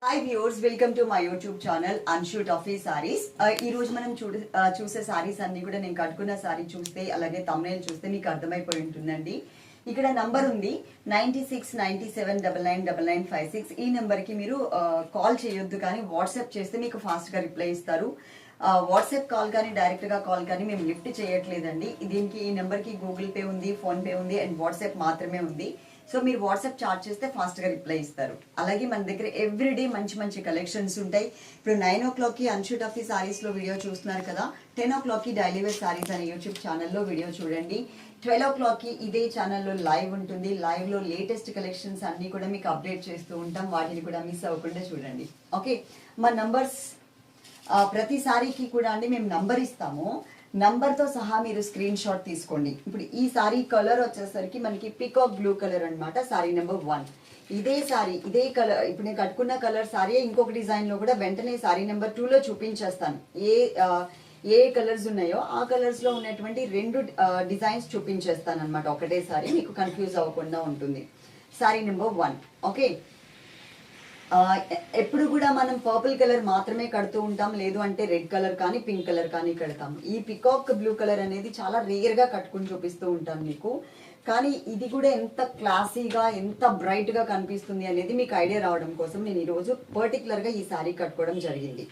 Hi viewers, welcome to my YouTube channel Anshu toffee saris. ఈ రోజు మనం చూసే సారీస్ అన్ని కూడా నేను కట్టుకున్న సారీ చూస్తే అలాగే తమ్నేల్ చూస్తే మీకు అర్థమైపోయి ఉంటుందండి. ఇక్కడ నంబర్ ఉంది 9697999956. ఈ నెంబర్ కి మీరు కాల్ చేయొద్దు, కానీ వాట్సాప్ చేస్తే మీకు ఫాస్ట్ గా రిప్లై ఇస్తారు. వాట్సాప్ కాల్ కానీ డైరెక్ట్ గా కాల్ కానీ మేము లిఫ్ట్ చేయట్లేదండి. దీనికి ఈ నెంబర్ కి గూగుల్ పే ఉంది, ఫోన్ పే ఉంది అండ్ వాట్సాప్ మాత్రమే ఉంది. సో మీరు వాట్సాప్ చాట్ చేస్తే ఫాస్ట్ గా రిప్లై ఇస్తారు. అలాగే మన దగ్గర ఎవ్రీడే మంచి మంచి కలెక్షన్స్ ఉంటాయి. ఇప్పుడు 9 o'clock కి అన్షూ టాఫీ సారీస్ లో వీడియో చూస్తున్నారు కదా, 10 o'clock కి డైలీ వేర్ సారీస్ అనే యూట్యూబ్ ఛానల్లో వీడియో చూడండి. 12 o'clock కి ఇదే ఛానల్లో లైవ్ ఉంటుంది. లైవ్ లో లేటెస్ట్ కలెక్షన్స్ అన్ని కూడా మీకు అప్డేట్ చేస్తూ ఉంటాం. వాటిని కూడా మిస్ అవ్వకుండా చూడండి. ఓకే, మా నంబర్స్ ప్రతి సారీకి కూడా అండి మేము నంబర్ ఇస్తాము. నంబర్ తో సహా మీరు స్క్రీన్ షాట్ తీసుకోండి. ఇప్పుడు ఈ సారీ కలర్ వచ్చేసరికి మనకి పికాక్ బ్లూ కలర్ అన్నమాట. Sorry number 1. ఇదే సారీ ఇదే కలర్, ఇప్పుడు నేను కట్టుకున్న కలర్ సారీ ఇంకొక డిజైన్ లో కూడా వెంటనే సారీ నెంబర్ 2 లో చూపించేస్తాను. ఏ కలర్స్ ఉన్నాయో ఆ కలర్స్ లో ఉన్నటువంటి 2 డిజైన్స్ చూపించేస్తాను అనమాట ఒకటేసారి, మీకు కన్ఫ్యూజ్ అవ్వకుండా ఉంటుంది. Sorry number 1. ఓకే, ఎప్పుడు కూడా మనం పర్పుల్ కలర్ మాత్రమే కడుతూ ఉంటాం, లేదు అంటే రెడ్ కలర్ కానీ పింక్ కలర్ కానీ కడతాం. ఈ పికాక్ బ్లూ కలర్ అనేది చాలా రేర్ గా కట్టుకుని చూపిస్తూ ఉంటాను మీకు. కానీ ఇది కూడా ఎంత క్లాసీగా ఎంత బ్రైట్ గా కనిపిస్తుంది అనేది మీకు ఐడియా రావడం కోసం నేను ఈరోజు పర్టికులర్ గా ఈ సారీ కట్టుకోవడం జరిగింది.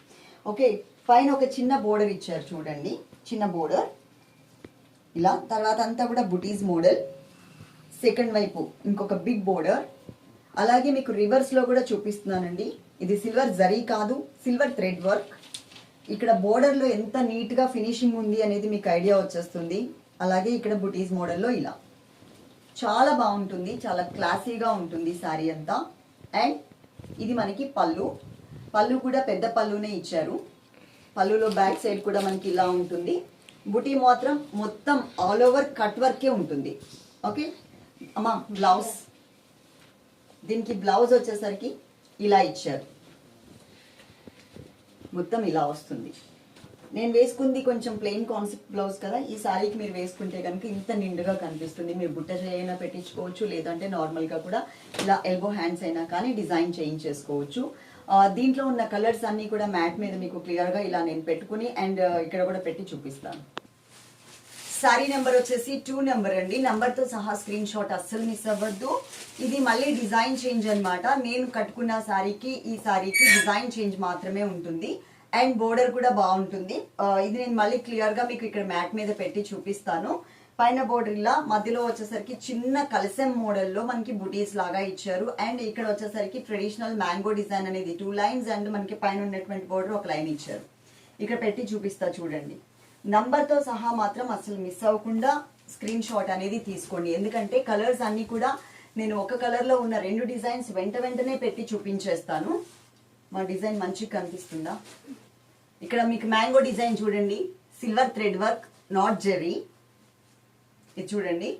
ఓకే, పైన ఒక చిన్న బోర్డర్ ఇచ్చారు చూడండి, చిన్న బోర్డర్ ఇలా. తర్వాత అంతా కూడా బుటీస్ మోడల్. సెకండ్ వైపు ఇంకొక బిగ్ బోర్డర్. అలాగే మీకు రివర్స్ లో కూడా చూపిస్తున్నానండి. ఇది సిల్వర్ జరీ కాదు, సిల్వర్ థ్రెడ్ వర్క్. ఇక్కడ బోర్డర్ లో ఎంత నీట్ గా ఫినిషింగ్ ఉంది అనేది మీకు ఐడియా వచ్చేస్తుంది. అలాగే ఇక్కడ బుటీస్ మోడల్లో ఇలా చాలా బాగుంటుంది, చాలా క్లాసీగా ఉంటుంది సారీ అంతా. అండ్ ఇది మనకి పళ్ళు కూడా పెద్ద పళ్ళునే ఇచ్చారు. పళ్ళులో బ్యాక్ సైడ్ కూడా మనకి ఇలా ఉంటుంది. బుటీ మాత్రం మొత్తం ఆల్ ఓవర్ కట్ వర్కే ఉంటుంది. ఓకే అమ్మా, బ్లౌజ్, దీనికి బ్లౌజ్ వచ్చేసరికి ఇలా ఇచ్చారు, మొత్తం ఇలా వస్తుంది. నేను వేసుకుంది కొంచెం ప్లెయిన్ కాన్సెప్ట్ బ్లౌజ్ కదా, ఈ సారీకి మీరు వేసుకుంటే కనుక ఇంత నిండుగా కనిపిస్తుంది. మీరు బుట్ట చేయైనా పెట్టించుకోవచ్చు, లేదంటే నార్మల్గా కూడా ఇలా ఎల్బో హ్యాండ్స్ అయినా కానీ డిజైన్ చేయించేసుకోవచ్చు. దీంట్లో ఉన్న కలర్స్ అన్నీ కూడా మ్యాట్ మీద మీకు క్లియర్గా ఇలా నేను పెట్టుకుని అండ్ ఇక్కడ కూడా పెట్టి చూపిస్తాను. సారీ నెంబర్ వచ్చేసి 2 నెంబర్ అండి. నెంబర్ తో సహా స్క్రీన్ షాట్ అస్సలు మిస్ అవ్వద్దు. ఇది మళ్ళీ డిజైన్ చేంజ్ అన్నమాట. నేను కట్టుకున్న సారీకి ఈ సారీకి డిజైన్ చేంజ్ మాత్రమే ఉంటుంది అండ్ బోర్డర్ కూడా బాగుంటుంది. ఇది నేను మళ్ళీ క్లియర్ గా మీకు ఇక్కడ మ్యాట్ మీద పెట్టి చూపిస్తాను. పైన బోర్డర్ ఇలా, మధ్యలో వచ్చేసరికి చిన్న కలసెం మోడల్లో మనకి బుటీస్ లాగా ఇచ్చారు. అండ్ ఇక్కడ వచ్చేసరికి ట్రెడిషనల్ మ్యాంగో డిజైన్ అనేది 2 లైన్స్ అండ్ మనకి పైన ఉన్నటువంటి బోర్డర్ ఒక లైన్ ఇచ్చారు. ఇక్కడ పెట్టి చూపిస్తా చూడండి. నంబర్ తో సహా మాత్రం అసలు మిస్ అవ్వకుండా స్క్రీన్ షాట్ అనేది తీసుకోండి. ఎందుకంటే కలర్స్ అన్ని కూడా నేను ఒక కలర్ లో ఉన్న 2 డిజైన్స్ వెంటనే పెట్టి చూపించేస్తాను. మా డిజైన్ మంచిగా కనిపిస్తుందా? ఇక్కడ మీకు మ్యాంగో డిజైన్ చూడండి, silver thread work, not Jerry. ఇది చూడండి.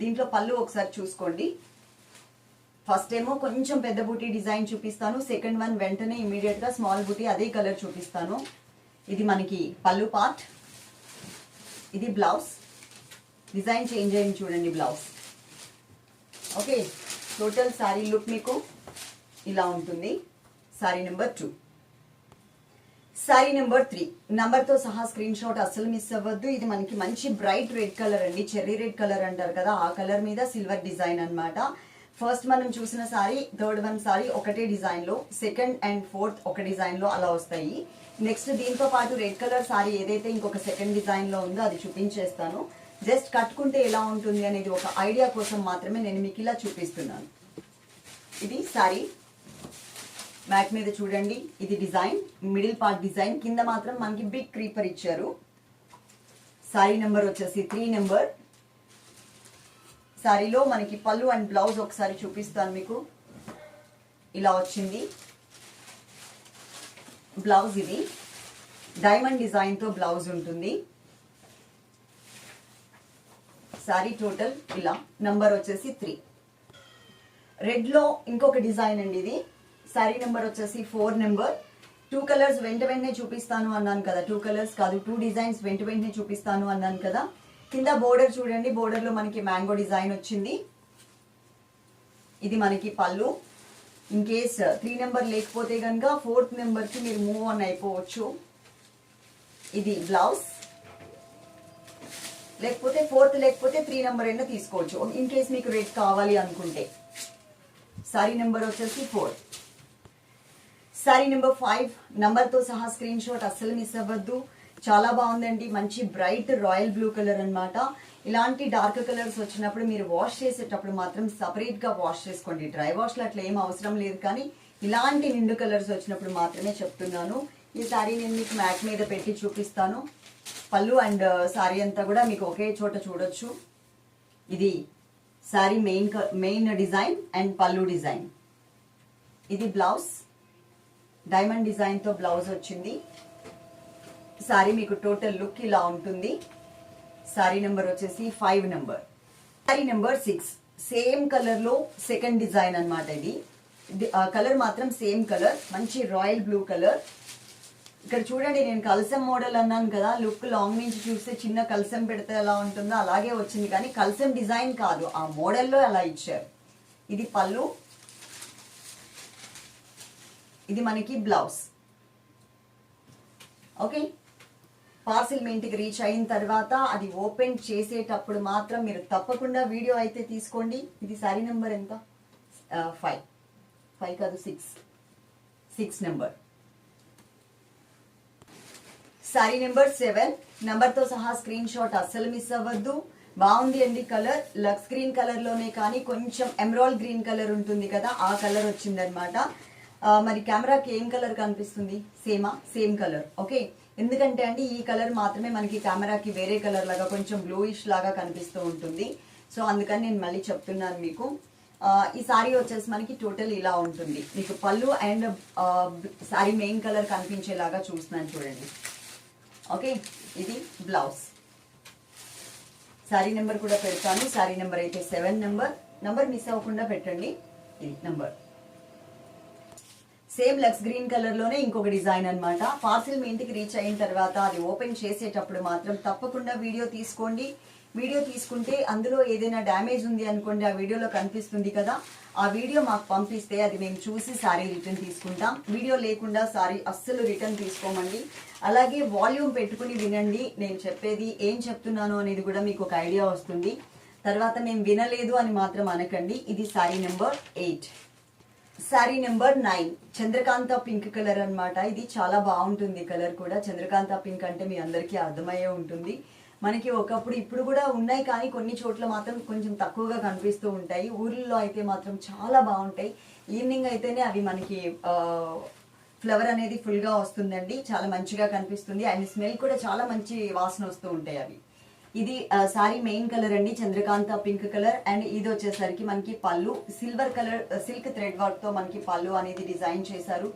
దీంట్లో పళ్ళు ఒకసారి చూసుకోండి. ఫస్ట్ ఏమో కొంచెం పెద్ద బూటీ డిజైన్ చూపిస్తాను, సెకండ్ వన్ వెంటనే ఇమీడియట్ గా స్మాల్ బూటీ అదే కలర్ చూపిస్తాను. ఇది మనకి పళ్ళు పార్ట్, ఇది బ్లౌజ్. డిజైన్ చేంజ్ అయింది చూడండి blouse. Okay, total sorry look మీకు ఇలా ఉంటుంది. Sorry number 2. Sorry number 3 number తో సహా స్క్రీన్ షాట్ అస్సలు మిస్ అవ్వద్దు. ఇది మనకి మంచి బ్రైట్ రెడ్ కలర్ అండి, చెర్రీ రెడ్ కలర్ అంటారు కదా, ఆ కలర్ మీద సిల్వర్ డిజైన్ అన్నమాట. ఫస్ట్ మనం చూసిన సారీ, థర్డ్ వన్ సారీ ఒకటే డిజైన్ లో, సెకండ్ అండ్ ఫోర్త్ ఒక డిజైన్ లో అలా వస్తాయి. నెక్స్ట్ దీంతో పాటు రెడ్ కలర్ సారీ ఏదైతే ఇంకొక సెకండ్ డిజైన్ లో ఉందో అది చూపించేస్తాను. జస్ట్ కట్టుకుంటే ఎలా ఉంటుంది అనేది ఒక ఐడియా కోసం మాత్రమే నేను మీకు ఇలా చూపిస్తున్నాను. ఇది సారీ మ్యాట్ మీద చూడండి. ఇది డిజైన్, మిడిల్ పార్ట్ డిజైన్, కింద మాత్రం మనకి బిగ్ క్రీపర్ ఇచ్చారు. సారీ నెంబర్ వచ్చేసి 3 నెంబర్. సారీలో మనకి పళ్ళు అండ్ బ్లౌజ్ ఒకసారి చూపిస్తాను మీకు. ఇలా వచ్చింది బ్లౌజ్. ఇది డైమండ్ డిజైన్ తో బ్లౌజ్ ఉంటుంది. సారీ టోటల్ ఇలా. నంబర్ వచ్చేసి 3. రెడ్ లో ఇంకొక డిజైన్ అండి ఇది. సారీ నెంబర్ వచ్చేసి 4 నెంబర్. 2 కలర్స్ వెంటనే చూపిస్తాను అన్నాను కదా, 2 కలర్స్ కాదు 2 డిజైన్స్ వెంటనే చూపిస్తాను అన్నాను కదా. కింద బోర్డర్ చూడండి, బోర్డర్ లో మనకి మ్యాంగో డిజైన్ వచ్చింది. ఇది మనకి పళ్ళు ఇన్ కేస్ 3 నెంబర్ లేకపోతే కనుక 4th నెంబర్కి మీరు మూవ్ ఆన్ అయిపోవచ్చు. ఇది బ్లౌజ్, లేకపోతే 4th లేకపోతే 3 నెంబర్ అయినా తీసుకోవచ్చు ఇన్ కేస్ మీకు రెడ్ కావాలి అనుకుంటే. సారీ నెంబర్ వచ్చేసి 4. సారీ నెంబర్ 5 నంబర్తో సహా స్క్రీన్ షాట్ అస్సలు మిస్ అవ్వద్దు. చాలా బాగుందండి, మంచి బ్రైట్ రాయల్ బ్లూ కలర్ అన్నమాట. ఇలాంటి డార్క్ కలర్స్ వచ్చినప్పుడు మీరు వాష్ చేసేటప్పుడు మాత్రం సపరేట్ గా వాష్ చేసుకోండి. డ్రై వాష్ లో అట్లా ఏం అవసరం లేదు, కానీ ఇలాంటి నిండు కలర్స్ వచ్చినప్పుడు మాత్రమే చెప్తున్నాను. ఈ సారీ నేను మీకు మ్యాట్ మీద పెట్టి చూపిస్తాను. పళ్ళు అండ్ సారీ అంతా కూడా మీకు ఒకే చోట చూడొచ్చు. ఇది సారీ మెయిన్ డిజైన్ అండ్ పళ్ళు డిజైన్. ఇది బ్లౌజ్, డైమండ్ డిజైన్ తో బ్లౌజ్ వచ్చింది. సారీ మీకు టోటల్ లుక్ ఇలా ఉంటుంది. సారీ నెంబర్ వచ్చేసి 5 number. Sorry number 6 same colour లో సెకండ్ డిజైన్ అన్నమాట. ఇది కలర్ మాత్రం సేమ్ కలర్, మంచి రాయల్ బ్లూ కలర్. ఇక్కడ చూడండి, నేను కల్సం మోడల్ అన్నాను కదా, లుక్ లాంగ్ నుంచి చూస్తే చిన్న కల్సం పెడితే ఎలా ఉంటుందో అలాగే వచ్చింది, కానీ కల్సం డిజైన్ కాదు, ఆ మోడల్లో అలా ఇచ్చారు. ఇది పళ్ళు, ఇది మనకి బ్లౌజ్. ఓకే, పార్సిల్ మీ ఇంటికి రీచ్ అయిన తర్వాత అది ఓపెన్ చేసేటప్పుడు మాత్రం మీరు తప్పకుండా వీడియో అయితే తీసుకోండి. ఇది సారీ నెంబర్ ఎంత? 5 కాదు 6 నెంబర్. సారీ నెంబర్ 7 నెంబర్తో సహా స్క్రీన్ షాట్ అస్సలు మిస్ అవ్వద్దు. బాగుంది అండి కలర్. లక్స్ గ్రీన్ కలర్ లోనే కానీ కొంచెం ఎమరాల్డ్ గ్రీన్ కలర్ ఉంటుంది కదా, ఆ కలర్ వచ్చిందనమాట. మరి కెమెరాకి ఏం కలర్ కనిపిస్తుంది? Same colour. ఓకే, ఎందుకంటే అండి ఈ కలర్ మాత్రమే మనకి కెమెరాకి వేరే కలర్ లాగా కొంచెం బ్లూయిష్ లాగా కనిపిస్తూ ఉంటుంది. సో అందుకని నేను మళ్ళీ చెప్తున్నాను మీకు. ఈ సారీ వచ్చేసి మనకి టోటల్ ఇలా ఉంటుంది. మీకు పళ్ళు అండ్ సారీ మెయిన్ కలర్ కనిపించేలాగా చూస్తున్నాను చూడండి. ఓకే, ఇది బ్లౌజ్. సారీ నెంబర్ కూడా పెడతాను. సారీ నెంబర్ అయితే 7 నెంబర్ మిస్ అవ్వకుండా పెట్టండి. ఇది number same Lux green colour లోనే ఇంకొక డిజైన్ అన్నమాట. పార్సిల్ మీ ఇంటికి రీచ్ అయిన తర్వాత అది ఓపెన్ చేసేటప్పుడు మాత్రం తప్పకుండా వీడియో తీసుకోండి. వీడియో తీసుకుంటే అందులో ఏదైనా డ్యామేజ్ ఉంది అనుకోండి, ఆ వీడియోలో కనిపిస్తుంది కదా, ఆ వీడియో మాకు పంపిస్తే అది మేము చూసి సారీ రిటర్న్ తీసుకుంటాం. వీడియో లేకుండా సారీ అస్సలు రిటర్న్ తీసుకోమండి. అలాగే వాల్యూమ్ పెట్టుకుని వినండి, నేను చెప్పేది ఏం చెప్తున్నాను అనేది కూడా మీకు ఒక ఐడియా వస్తుంది. తర్వాత మేము వినలేదు అని మాత్రం అనకండి. ఇది sorry number 8. Sorry number 9 Chandrakanta pink colour అన్నమాట. ఇది చాలా బాగుంటుంది కలర్ కూడా. చంద్రకాంత పింక్ అంటే మీ అందరికీ అర్థమయ్యే ఉంటుంది. మనకి ఒకప్పుడు ఇప్పుడు కూడా ఉన్నాయి, కానీ కొన్ని చోట్ల మాత్రం కొంచెం తక్కువగా కనిపిస్తూ ఉంటాయి. ఊర్లలో అయితే మాత్రం చాలా బాగుంటాయి. ఈవినింగ్ అయితేనే అవి మనకి ఫ్లవర్ అనేది ఫుల్ గా వస్తుందండి, చాలా మంచిగా కనిపిస్తుంది. అండ్ స్మెల్ కూడా చాలా మంచి వాసన వస్తూ ఉంటాయి అవి. ఇది సారీ మెయిన్ కలర్ అండి, చంద్రకాంత పింక్ కలర్. అండ్ ఇది వచ్చేసరికి మనకి పళ్ళు silver colour silk thread work తో మనకి పళ్ళు అనేది డిజైన్ చేశారు.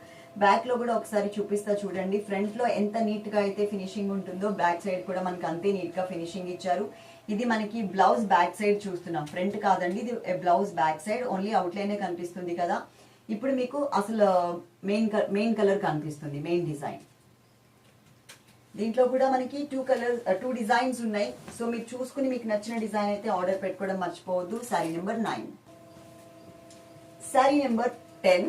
బ్యాక్ లో కూడా ఒకసారి చూపిస్తా చూడండి. ఫ్రంట్ లో ఎంత నీట్ గా అయితే ఫినిషింగ్ ఉంటుందో బ్యాక్ సైడ్ కూడా మనకి అంతే నీట్ గా ఫినిషింగ్ ఇచ్చారు. ఇది మనకి బ్లౌజ్ బ్యాక్ సైడ్ చూస్తున్నాం, ఫ్రంట్ కాదండి, ఇది బ్లౌజ్ బ్యాక్ సైడ్. ఓన్లీ అవుట్ లైనే కనిపిస్తుంది కదా. ఇప్పుడు మీకు అసలు మెయిన్ కలర్ కనిపిస్తుంది, మెయిన్ డిజైన్. దీంట్లో కూడా మనకి 2 డిజైన్స్ ఉన్నాయి. సో మీరు చూసుకుని మీకు నచ్చిన డిజైన్ అయితే ఆర్డర్ పెట్టుకోవడం మర్చిపోవద్దు. Sorry number 9. Sorry number 10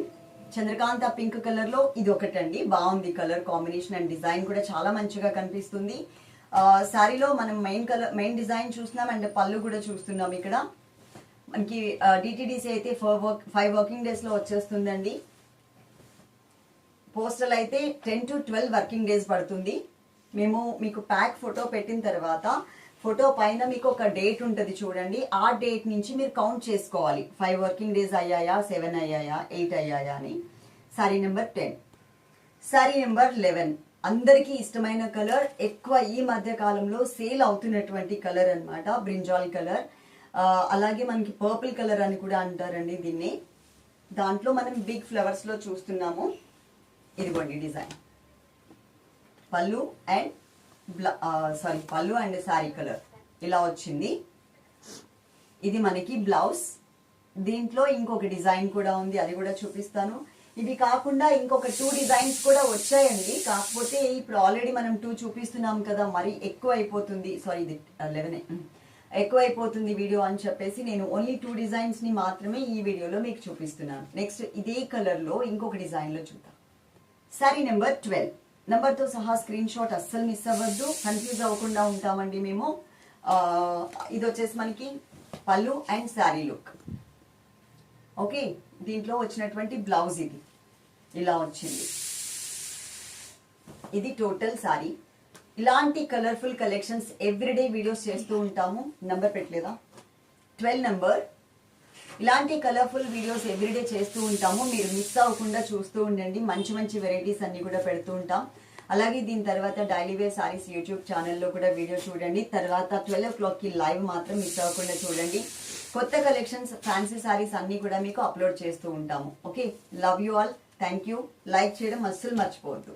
Chandrakanta pink colour లో ఇది ఒకటండి. బాగుంది కలర్ కాంబినేషన్ అండ్ డిజైన్ కూడా చాలా మంచిగా కనిపిస్తుంది. సారీలో మనం మెయిన్ డిజైన్ చూస్తున్నాం అండ్ పళ్ళు కూడా చూస్తున్నాం. ఇక్కడ మనకి డిటిడిసి అయితే 5 వర్కింగ్ డేస్ లో వచ్చేస్తుందండి. పోస్టల్ అయితే 10 to 12 వర్కింగ్ డేస్ పడుతుంది. మేము మీకు ప్యాక్ ఫోటో పెట్టిన తర్వాత ఫోటో పైన మీకు ఒక డేట్ ఉంటుంది చూడండి, ఆ డేట్ నుంచి మీరు కౌంట్ చేసుకోవాలి. 5 వర్కింగ్ డేస్ అయ్యాయా, 7 అయ్యాయా, 8 అయ్యాయా అని. Sorry number 10. సారీ నెంబర్ 11 అందరికీ ఇష్టమైన కలర్, ఎక్కువ ఈ మధ్య కాలంలో సేల్ అవుతున్నటువంటి కలర్ అన్నమాట, బ్రింజాల్ కలర్. అలాగే మనకి పర్పుల్ కలర్ అని కూడా అంటారండి దీన్ని. దాంట్లో మనం బిగ్ ఫ్లవర్స్ లో చూస్తున్నాము. ఇదిగోండి డిజైన్. పళ్ళు అండ్ సారీ కలర్ ఇలా వచ్చింది. ఇది మనకి బ్లౌజ్. దీంట్లో ఇంకొక డిజైన్ కూడా ఉంది, అది కూడా చూపిస్తాను. ఇవి కాకుండా ఇంకొక 2 డిజైన్స్ కూడా వచ్చాయండి. కాకపోతే ఇప్పుడు ఆల్రెడీ మనం 2 చూపిస్తున్నాం కదా, మరి ఎక్కువ అయిపోతుంది. సారీ, ఇది 11 ఎక్కువైపోతుంది వీడియో అని చెప్పేసి నేను ఓన్లీ 2 డిజైన్స్ ని మాత్రమే ఈ వీడియోలో మీకు చూపిస్తున్నాను. నెక్స్ట్ ఇదే కలర్ లో ఇంకొక డిజైన్ లో చూద్దాం. సారీ నెంబర్ 12 నెంబర్ తో సహా స్క్రీన్ షాట్ అస్సలు మిస్ అవ్వద్దు, కన్ఫ్యూజ్ అవ్వకుండా ఉంటామండి మేము. ఇది వచ్చేసి మనకి పళ్ళు అండ్ శారీ లుక్. ఓకే, దీంట్లో వచ్చినటువంటి బ్లౌజ్ ఇది ఇలా వచ్చింది. ఇది టోటల్ సారీ. ఇలాంటి కలర్ఫుల్ కలెక్షన్స్ ఎవ్రీడే వీడియోస్ చేస్తూ ఉంటాము. నంబర్ పెట్టలేదా? 12 నెంబర్. ఇలాంటి కలర్ఫుల్ వీడియోస్ ఎవ్రీడే చేస్తూ ఉంటాము. మీరు మిస్ అవ్వకుండా చూస్తూ ఉండండి. మంచి మంచి వెరైటీస్ అన్ని కూడా పెడుతూ ఉంటాం. అలాగే దీని తర్వాత డైలీ వేర్ సారీస్ యూట్యూబ్ ఛానల్లో కూడా వీడియో చూడండి. తర్వాత 12 o'clockకి లైవ్ మాత్రం మిస్ అవ్వకుండా చూడండి. కొత్త కలెక్షన్స్ ఫ్యాన్సీ సారీస్ అన్ని కూడా మీకు అప్లోడ్ చేస్తూ ఉంటాము. Okay, love you all. Thank you. Like చేయడం అస్సలు మర్చిపోవద్దు.